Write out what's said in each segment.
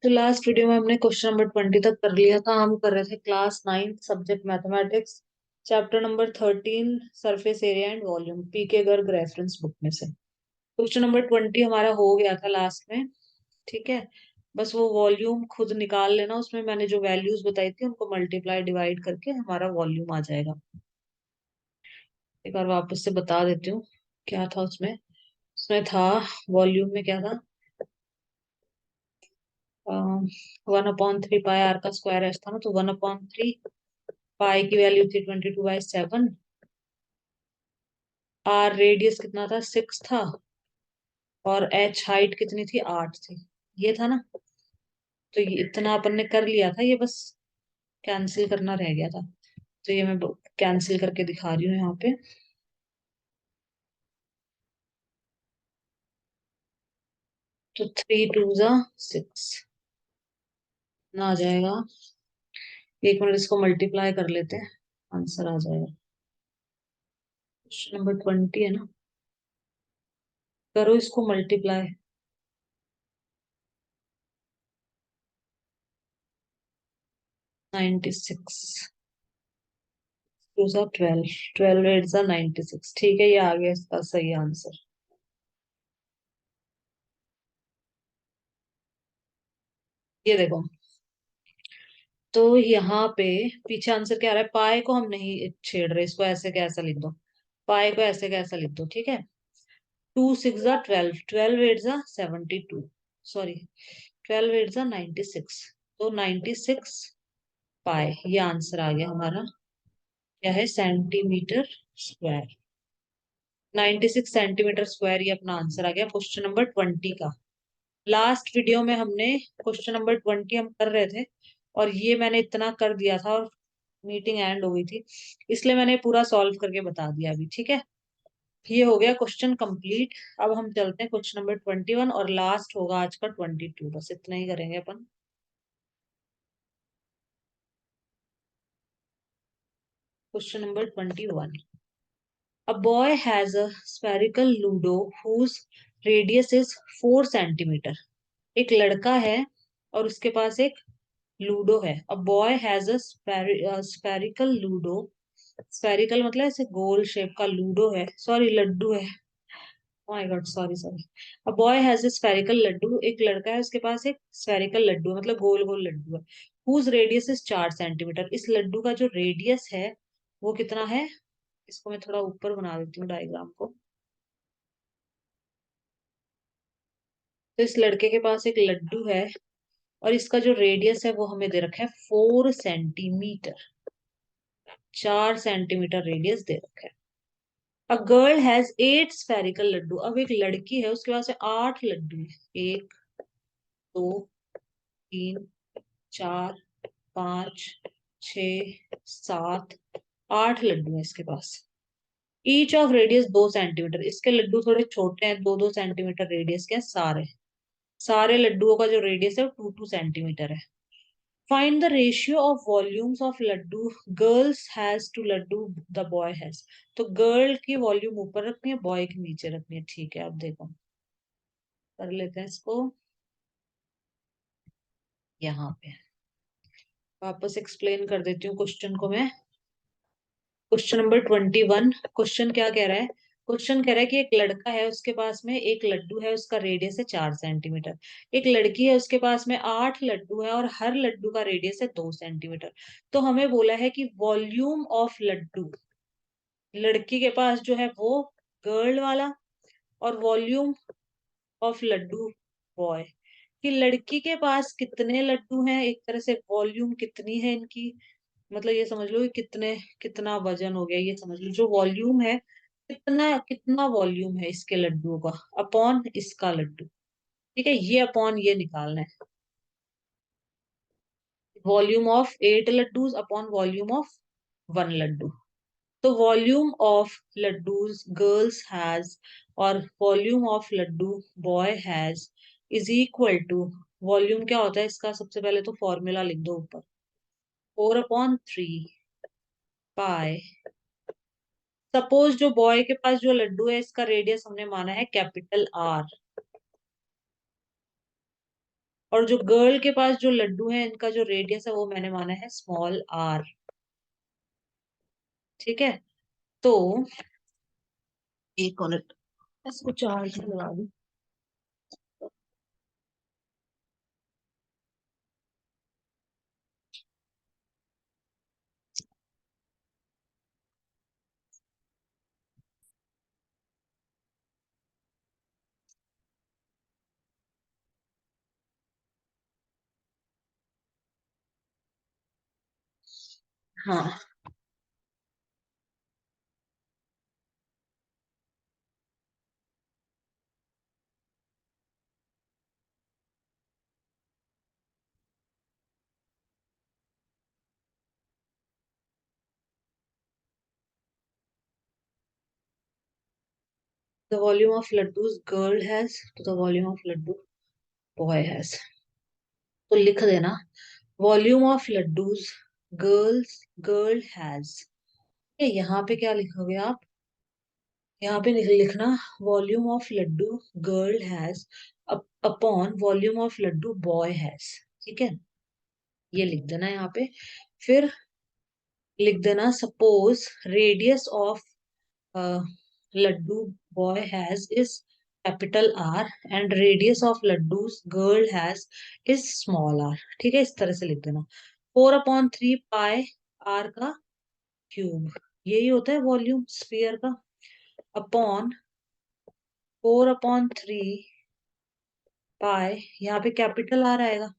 तो last video में हमने क्वेश्चन नंबर 20 तक कर लिया था। हम कर रहे थे class 9 subject mathematics, chapter number 13 surface area and volume, P के गर्ग रेफरेंस बुक में से। क्वेश्चन नंबर 20 हमारा हो गया था लास्ट में। ठीक है, बस वो वॉल्यूम खुद निकाल लेना। उसमें मैंने जो वैल्यूज बताई थी उनको मल्टीप्लाई डिवाइड करके हमारा वॉल्यूम आ जाएगा। एक बार वापस से बता देती हूँ क्या था उसमें। उसमें था, वॉल्यूम में क्या था, 1/3 पाई आर का स्क्वायर एच था ना, तो 1/3 पाई की वैल्यू थी 22/7। आर रेडियस कितना था, 6 था। और एच हाइट कितनी थी, 8 थी। ये था ना। तो ये इतना अपन ने कर लिया था, ये बस कैंसिल करना रह गया था। तो ये मैं कैंसिल करके दिखा रही हूँ यहाँ पे। तो 3 2 6 ना आ जाएगा। एक मिनट, इसको मल्टीप्लाई कर लेते हैं, आंसर आ जाएगा। क्वेश्चन नंबर 20 है ना, करो इसको मल्टीप्लाई। 96 टू सा 12, 12 8 सा 96। ठीक है, ये आ गया इसका सही आंसर। ये देखो, तो यहाँ पे पीछे आंसर क्या आ रहा है। पाए को हम नहीं छेड़ रहे, इसको ऐसे कैसा लिख दो, पाए को ऐसे कैसा लिख दो। ठीक है, 2 6 12, 12 8 72, सॉरी 12 8 96। तो 96 पाए, ये आंसर आ गया हमारा। क्या है, सेंटीमीटर स्क्वायर। 96 सेंटीमीटर स्क्वायर, ये अपना आंसर आ गया क्वेश्चन नंबर 20 का। लास्ट वीडियो में हमने क्वेश्चन नंबर 20 हम कर रहे थे, और ये मैंने इतना कर दिया था और मीटिंग एंड हो गई थी, इसलिए मैंने पूरा सॉल्व करके बता दिया अभी। ठीक है, ये हो गया क्वेश्चन कंप्लीट। अब हम चलते हैं क्वेश्चन नंबर 21, और लास्ट होगा आज का 22। बस इतना ही करेंगे अपन। Question number 21। A boy has a spherical ludo whose radius is 4 centimeter. एक लड़का है और उसके पास एक लूडो है। A boy has a spherical ludo. Spherical मतलब ऐसे गोल शेप का लूडो है, सॉरी लड्डू है। My God, sorry sorry. A boy has a spherical laddoo, एक लड़का है उसके पास एक स्फेरिकल लड्डू है, मतलब गोल गोल लड्डू है। Whose radius is 4 centimetre. इस लड्डू का जो रेडियस है वो कितना है। इसको मैं थोड़ा ऊपर बना देती हूँ डायग्राम को। तो इस लड़के के पास एक लड्डू है, और इसका जो रेडियस है वो हमें दे रखा है 4 सेंटीमीटर। 4 सेंटीमीटर रेडियस दे रखा है। A girl has 8 spherical laddoo. अब एक लड़की है उसके पास 8 लड्डू है। 1 2 3 4 5 6 7 8 लड्डू है इसके पास। Each of radius 2 centimetre. इसके लड्डू थोड़े छोटे हैं, 2 2 सेंटीमीटर रेडियस के हैं सारे। सारे लड्डुओं का जो रेडियस है वो 2 2 सेंटीमीटर है। Find the ratio of volumes of laddoo girls has to laddoo the boy has. तो गर्ल की वॉल्यूम ऊपर रखनी है, बॉय की नीचे रखनी है। ठीक है, अब देखो कर लेते हैं इसको यहाँ पे। वापस एक्सप्लेन कर देती हूँ क्वेश्चन को मैं। Question number 21। क्वेश्चन क्या कह रहा है। क्वेश्चन कह रहा है कि एक लड़का है उसके पास में एक लड्डू है, उसका रेडियस है 4 सेंटीमीटर। एक लड़की है उसके पास में 8 लड्डू है, और हर लड्डू का रेडियस है 2 सेंटीमीटर। तो हमें बोला है कि वॉल्यूम ऑफ लड्डू, लड़की के पास जो है वो गर्ल वाला, और वॉल्यूम ऑफ लड्डू बॉय, कि लड़की के पास कितने लड्डू हैं, एक तरह से वॉल्यूम कितनी है इनकी। मतलब ये समझ लो कि कितने, कितना वजन हो गया, ये समझ लो जो वॉल्यूम है, कितना कितना वॉल्यूम है इसके लड्डुओं का अपॉन इसका लड्डू। ठीक है, ये अपॉन ये निकालना है। Volume of 8 laddus upon volume of 1 laddu. तो volume of laddus girls has, और volume of laddu boy has, is equal to. Volume क्या होता है इसका, सबसे पहले तो फॉर्मूला लिख दो ऊपर। 4/3 पाई। सपोज जो बॉय के पास जो लड्डू है इसका रेडियस हमने माना है कैपिटल आर। और जो गर्ल के पास जो लड्डू है इनका जो रेडियस है वो मैंने माना है स्मॉल आर। ठीक है, तो एक मिनट, इसको चार्ज में लगा दूं। हाँ, the volume of laddus girl has तो the volume of laddu boy has. तो लिख देना volume of laddus girl has. यहाँ पे क्या लिखोगे आप? यहाँ पे लिखना volume of laddu girl has upon volume of laddu boy has. ठीक है, ये लिख देना यहाँ पे। फिर लिख देना suppose radius of laddu boy has is capital R and radius of laddu's girl has is small r। ठीक है, इस तरह से लिख देना 4/3 पाई r का क्यूब, यही होता है वॉल्यूम स्फीयर का, अपॉन 4/3 पाई, यहाँ पे कैपिटल आर आएगा,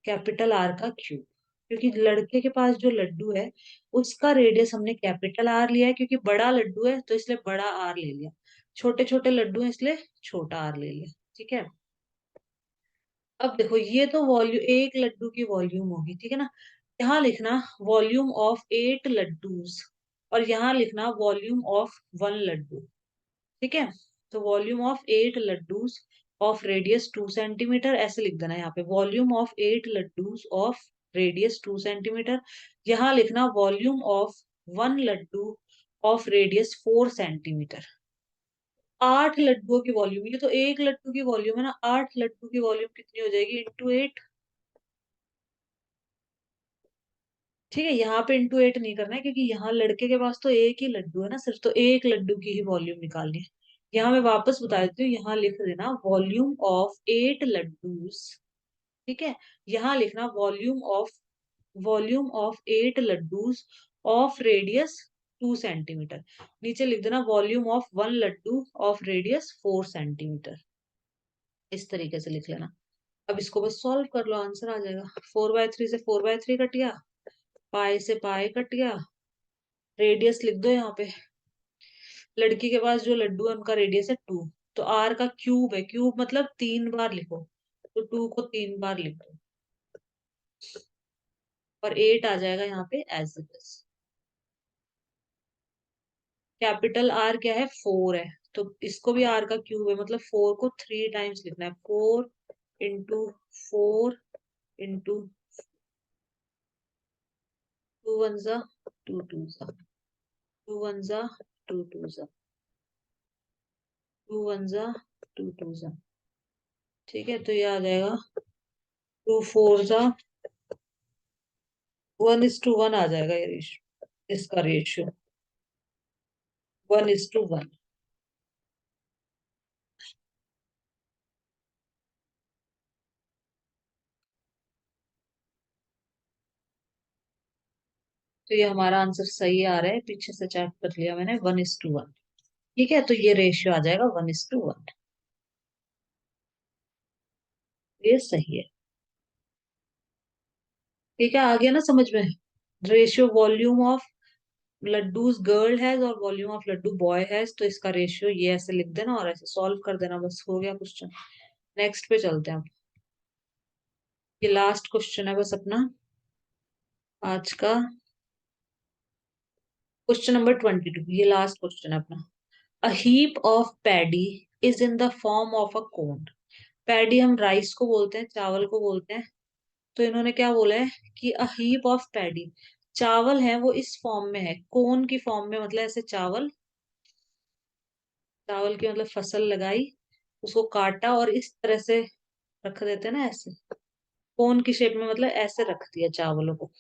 कैपिटल आर का क्यूब। क्योंकि लड़के के पास जो लड्डू है उसका रेडियस हमने कैपिटल आर लिया है, क्योंकि बड़ा लड्डू है तो इसलिए बड़ा आर ले लिया, छोटे छोटे लड्डू हैं इसलिए छोटा आर ले लिया। ठीक है, अब देखो ये तो वॉल्यूम एक लड्डू की वॉल्यूम होगी, ठीक है ना। यहाँ लिखना वॉल्यूम ऑफ 8 लड्डूज और यहाँ लिखना वॉल्यूम ऑफ 1 लड्डू। ठीक है, तो volume of 8 laddoos of radius 2 centimetre ऐसे लिख देना यहाँ पे, volume of 8 laddoos of radius 2 centimetre. यहाँ लिखना volume of 1 Laddu of radius 4 centimetre. 8 लड्डुओं की वॉल्यूम, ये तो एक लड्डू की वॉल्यूम है ना, 8 लड्डू की वॉल्यूम कितनी हो जाएगी इंटू 8। ठीक है, यहाँ पे इंटू 8 नहीं करना है क्योंकि यहाँ लड़के के पास तो एक ही लड्डू है ना सिर्फ, तो एक लड्डू की ही वॉल्यूम निकालनी है। यहाँ मैं वापस बता देती हूँ, यहाँ लिख देना वॉल्यूम ऑफ 8 लड्डूस। ठीक है, यहाँ लिखना volume of 8 laddus of radius 2 centimetre. नीचे लिख देना volume of 1 Laddu of radius 4 centimetre. इस तरीके से लिख लेना। अब इसको बस सॉल्व कर लो, आंसर आ जाएगा। 4/3 से 4/3 कट गया, पाई से पाई कट गया, रेडियस लिख दो यहाँ पे। लड़की के पास जो लड्डू है उनका रेडियस है 2, तो आर का क्यूब है, क्यूब मतलब 3 बार लिखो, तो 2 को 3 बार लिखो और 8 आ जाएगा यहाँ पे as it is. Capital R क्या है? 4 है, तो इसको भी आर का क्यूब है, मतलब 4 को 3 टाइम्स लिखना है, 4 इंटू 4 इंटू 2 1 जा 2 2 जा 2 1 जा 2 2 जा 2 1 जा 2 2 जा। ठीक है, तो ये आ जाएगा 2 4 जा 1:1 आ जाएगा, ये रेशियो, इसका रेशियो 1:1। तो ये हमारा आंसर सही आ रहा है, पीछे से चेक कर लिया मैंने, 1:1। ठीक है, तो ये रेशियो आ जाएगा 1:1। ये सही है। ठीक है, आ गया ना समझ में? Ratio volume of laddus girl has और volume of laddu boy has, तो इसका रेशियो ये ऐसे लिख देना और ऐसे सॉल्व कर देना, बस हो गया क्वेश्चन। नेक्स्ट पे चलते हैं अब। ये लास्ट क्वेश्चन है बस अपना आज का, क्वेश्चन नंबर 22, ये लास्ट क्वेश्चन है अपना। अ heap of paddy is in the form of a cone. Paddy हम राइस को बोलते हैं, चावल को बोलते हैं। तो इन्होंने क्या बोला है कि अ हीप ऑफ पैडी, चावल है वो इस फॉर्म में है, कोन की फॉर्म में, मतलब ऐसे चावल, चावल की मतलब फसल लगाई, उसको काटा और इस तरह से रख देते हैं ना ऐसे, कोन की शेप में, मतलब ऐसे रख दिया चावलों को,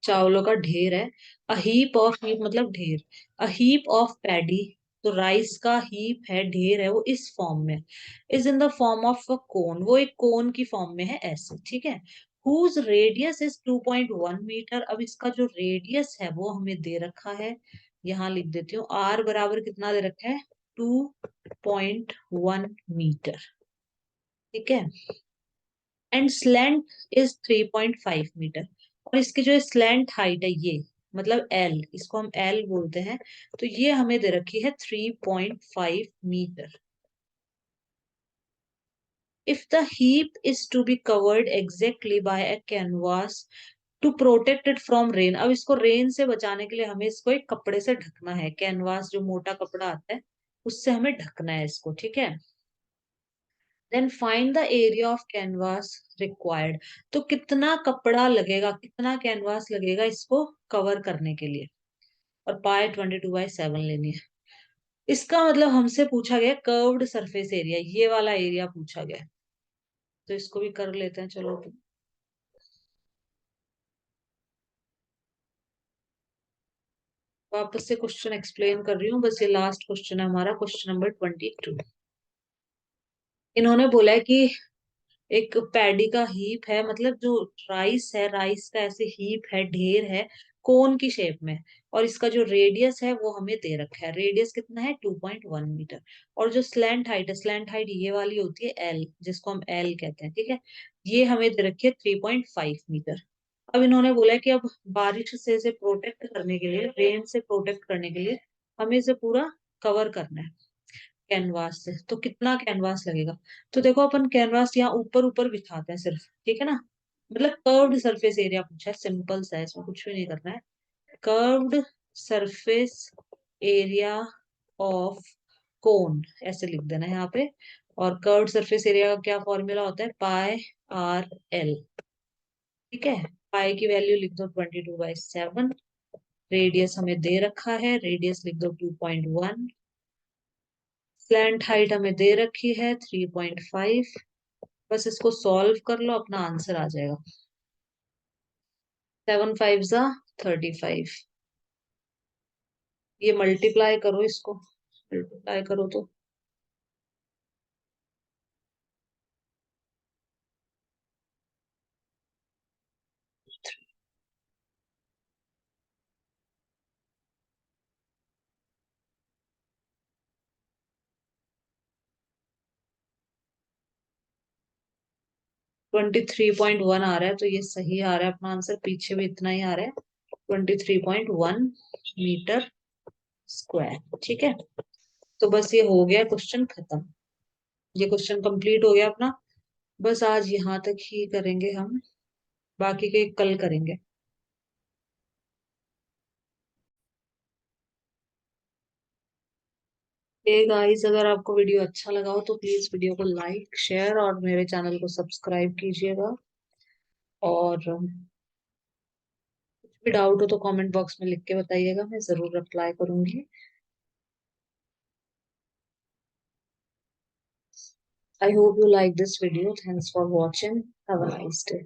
चावलों का ढेर है। अ हीप ऑफ, हीप मतलब ढेर, अ हीप ऑफ पैडी, तो राइस का हीप है, ढेर है, वो इस फॉर्म में, is in the form of a cone, वो एक कोन की फॉर्म में है ऐसे, ठीक है। हुज रेडियस इज 2.1 मीटर, अब इसका जो रेडियस है वो हमें दे रखा है, यहाँ लिख देती हूँ, आर बराबर कितना दे रखा है, 2.1 मीटर, ठीक है। एंड स्लैंट इज 3.5 मीटर, और इसकी जो स्लैंट हाइट है ये, मतलब एल, इसको हम एल बोलते हैं, तो ये हमें दे रखी है 3.5 metre. If the heap is to be covered exactly by a canvas to protect it from rain, अब इसको रेन से बचाने के लिए हमें इसको एक कपड़े से ढकना है, कैनवास जो मोटा कपड़ा आता है उससे हमें ढकना है इसको, ठीक है। Then find the area of canvas required, तो कितना कपड़ा लगेगा, कितना कैनवास लगेगा इसको कवर करने के लिए, और पाए 22/7 लेनी है। इसका मतलब हमसे पूछा गया कर्व्ड सरफेस एरिया, ये वाला एरिया पूछा गया, तो इसको भी कर लेते हैं, चलो। वापस से क्वेश्चन एक्सप्लेन कर रही हूँ, बस ये लास्ट क्वेश्चन है हमारा, क्वेश्चन नंबर 22। इन्होंने बोला है कि एक पैडी का हीप है, मतलब जो राइस है, राइस का ऐसे हीप है, ढेर है, कोन की शेप में, और इसका जो रेडियस है वो हमें दे रखा है, रेडियस कितना है, 2.1 मीटर, और जो स्लैंट हाइट है, स्लैंट हाइट ये वाली होती है एल, जिसको हम एल कहते हैं, ठीक है, ये हमें दे रखी है 3.5 मीटर। अब इन्होंने बोला है कि अब बारिश से इसे प्रोटेक्ट करने के लिए, रेन से प्रोटेक्ट करने के लिए हमें इसे पूरा कवर करना है कैनवास से, तो कितना कैनवास लगेगा। तो देखो अपन कैनवास यहाँ ऊपर ऊपर बिछाते हैं सिर्फ, ठीक है ना, मतलब कर्व्ड सरफेस एरिया पूछा है, सिंपल सा है, इसमें कुछ भी नहीं करना है। Curved surface area of cone ऐसे लिख देना है यहाँ पे, और कर्व्ड सरफेस एरिया का क्या फॉर्मूला होता है, पाई आर एल, ठीक है। पाई की वैल्यू लिख दो 22/7, रेडियस हमें दे रखा है, रेडियस लिख दो 2.1, स्लैंट हाइट हमें दे रखी है 3.5, बस इसको सॉल्व कर लो, अपना आंसर आ जाएगा। 7 5 जा 35, ये मल्टीप्लाई करो, इसको मल्टीप्लाई करो तो 23.1 आ रहा है, तो ये सही आ रहा है अपना आंसर, पीछे भी इतना ही आ रहा है, 23.1 मीटर स्क्वायर, ठीक है। तो बस ये हो गया क्वेश्चन खत्म, ये क्वेश्चन कंप्लीट हो गया अपना, बस आज यहाँ तक ही करेंगे हम, बाकी के कल करेंगे। गाइस, अगर आपको वीडियो अच्छा लगा हो तो प्लीज वीडियो को लाइक शेयर और मेरे चैनल को सब्सक्राइब कीजिएगा, और कुछ भी डाउट हो तो कमेंट बॉक्स में लिख के बताइएगा, मैं जरूर रिप्लाई करूंगी। I hope you like this video, thanks for watching, have a nice day.